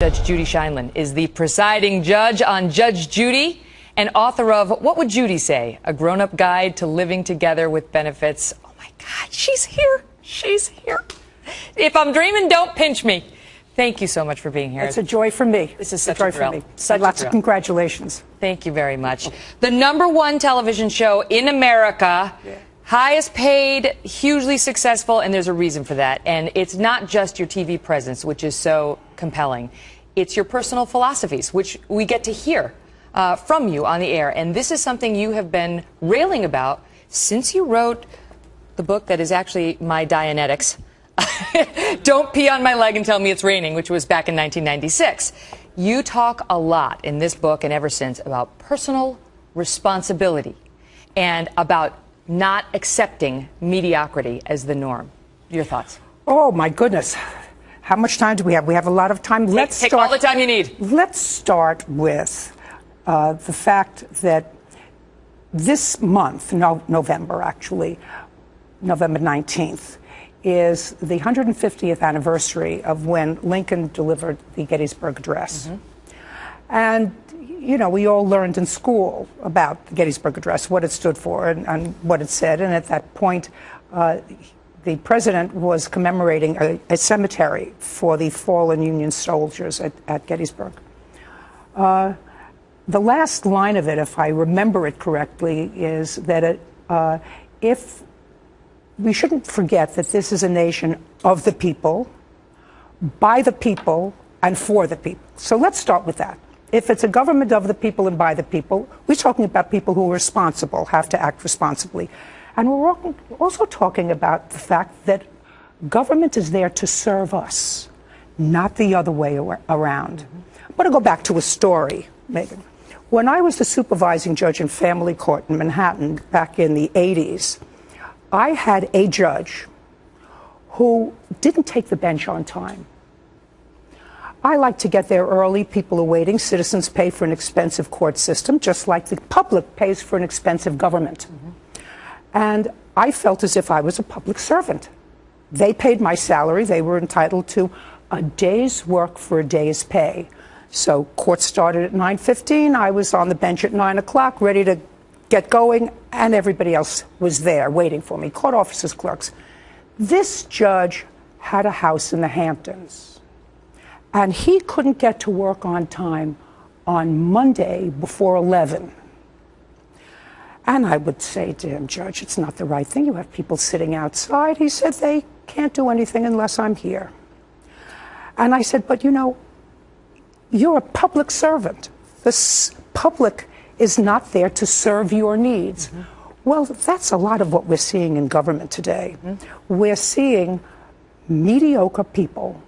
Judge Judy Sheindlin is the presiding judge on Judge Judy and author of What Would Judy Say? A grown-up guide to living together with benefits. Oh my God, she's here. She's here. If I'm dreaming, don't pinch me. Thank you so much for being here. It's a joy for me. This is such a thrill. Lots of congratulations. Thank you very much. The #1 television show in America. Yeah. Highest paid, hugely successful, and there's a reason for that. And it's not just your TV presence, which is so compelling. It's your personal philosophies, which we get to hear from you on the air. And this is something you have been railing about since you wrote the book that is actually my Dianetics. Don't pee on my leg and tell me it's raining, which was back in 1996. You talk a lot in this book and ever since about personal responsibility and about not accepting mediocrity as the norm. Your thoughts? Oh, my goodness. How much time do we have? We have a lot of time. Take all the time you need. Let's start with the fact that this month, November actually, November 19th, is the 150th anniversary of when Lincoln delivered the Gettysburg Address. Mm-hmm. And you know, we all learned in school about the Gettysburg Address, what it stood for and what it said. And at that point, the president was commemorating a cemetery for the fallen Union soldiers at Gettysburg. The last line of it, if I remember it correctly, is that if we shouldn't forget that this is a nation of the people, by the people, and for the people. So let's start with that. If it's a government of the people and by the people, we're talking about people who are responsible, have to act responsibly. And we're also talking about the fact that government is there to serve us, not the other way around. I'm going to go back to a story, Megyn. When I was the supervising judge in family court in Manhattan back in the 80s, I had a judge who didn't take the bench on time. I like to get there early. People are waiting. Citizens pay for an expensive court system, just like the public pays for an expensive government. Mm-hmm. And I felt as if I was a public servant. They paid my salary. They were entitled to a day's work for a day's pay. So court started at 9:15. I was on the bench at 9 o'clock, ready to get going, and everybody else was there waiting for me, court officers, clerks. This judge had a house in the Hamptons. And he couldn't get to work on time on Monday before 11. And I would say to him, Judge, it's not the right thing. You have people sitting outside. He said, they can't do anything unless I'm here. And I said, but you know, you're a public servant. The public is not there to serve your needs. Mm-hmm. Well, that's a lot of what we're seeing in government today. Mm-hmm. We're seeing mediocre people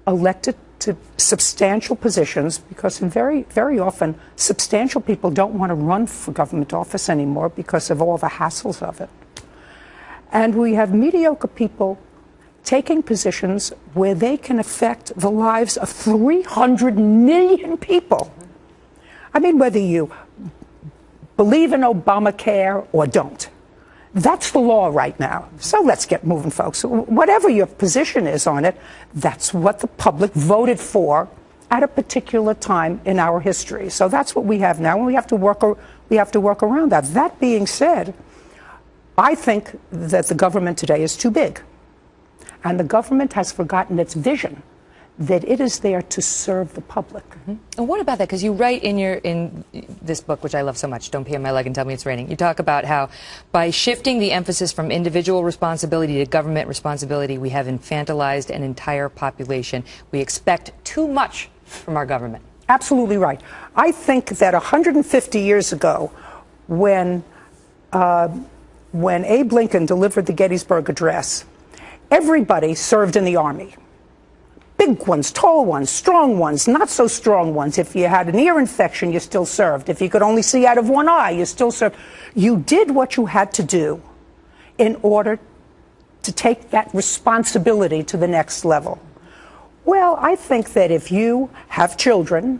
elected to substantial positions, because very, very often substantial people don't want to run for government office anymore because of all the hassles of it. And we have mediocre people taking positions where they can affect the lives of 300 million people. I mean, whether you believe in Obamacare or don't. That's the law right now. So let's get moving, folks. Whatever your position is on it, that's what the public voted for at a particular time in our history. So that's what we have now, and we have to work around that. That being said, I think that the government today is too big, and the government has forgotten its vision, that it is there to serve the public. Mm-hmm. And what about that? Because you write in this book, which I love so much, Don't Pee on My Leg and Tell Me It's Raining, you talk about how by shifting the emphasis from individual responsibility to government responsibility, we have infantilized an entire population. We expect too much from our government. Absolutely right. I think that 150 years ago, when Abe Lincoln delivered the Gettysburg Address, everybody served in the Army. Big ones, tall ones, strong ones, not so strong ones. If you had an ear infection, you still served. If you could only see out of one eye, you still served. You did what you had to do in order to take that responsibility to the next level. Well, I think that if you have children,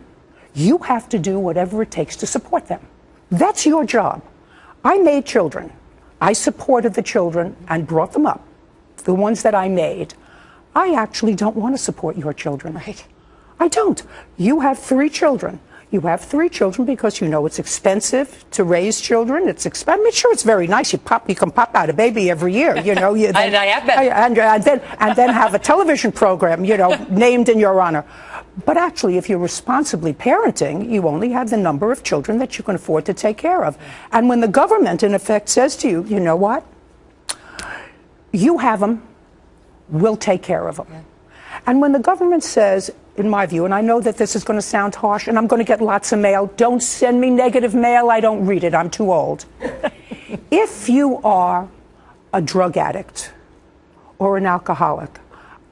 you have to do whatever it takes to support them. That's your job. I made children. I supported the children and brought them up, the ones that I made. I actually don't want to support your children. Right. I don't. You have 3 children. You have 3 children because you know it's expensive to raise children. I mean, sure, it's very nice. You can pop out a baby every year, you know. I have been. And then have a television program, you know, named in your honor. But actually, if you're responsibly parenting, you only have the number of children that you can afford to take care of. And when the government, in effect, says to you, you know what? You have them. We'll take care of them. Yeah. And when the government says, in my view, and I know that this is going to sound harsh, and I'm going to get lots of mail. Don't send me negative mail. I don't read it. I'm too old. If you are a drug addict or an alcoholic,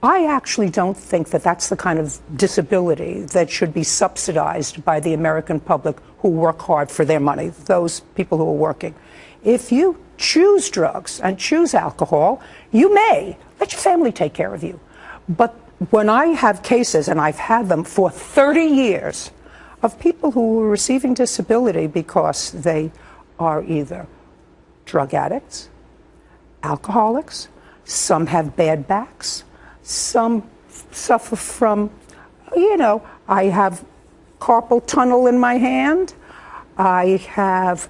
I actually don't think that that's the kind of disability that should be subsidized by the American public who work hard for their money, those people who are working. If you choose drugs and choose alcohol, you may let your family take care of you. But when I have cases, and I've had them for 30 years, of people who are receiving disability because they are either drug addicts, alcoholics, some have bad backs, some suffer from, you know, I have carpal tunnel in my hand, I have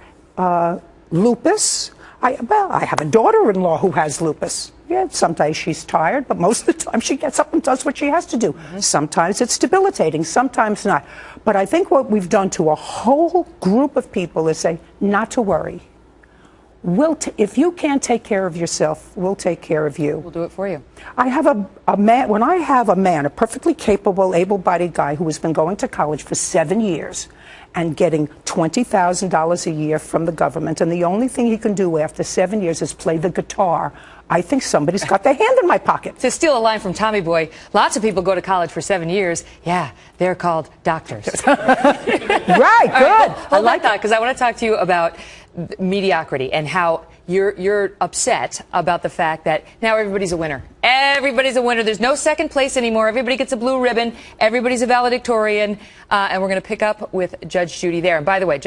lupus. I have a daughter-in-law who has lupus. Yeah, some days she's tired, but most of the time she gets up and does what she has to do. Mm-hmm. Sometimes it's debilitating, sometimes not. But I think what we've done to a whole group of people is say, not to worry. If you can't take care of yourself, we'll take care of you. We'll do it for you. I have a man, when I have a man, a perfectly capable, able-bodied guy who has been going to college for 7 years and getting $20,000 a year from the government, and the only thing he can do after 7 years is play the guitar, I think somebody's got their hand in my pocket. To steal a line from Tommy Boy, lots of people go to college for 7 years. Yeah, they're called doctors. Right, good. I like that because I want to talk to you about mediocrity and how you're upset about the fact that now everybody's a winner. Everybody's a winner. There's no second place anymore. Everybody gets a blue ribbon. Everybody's a valedictorian. And we're going to pick up with Judge Judy there. And by the way,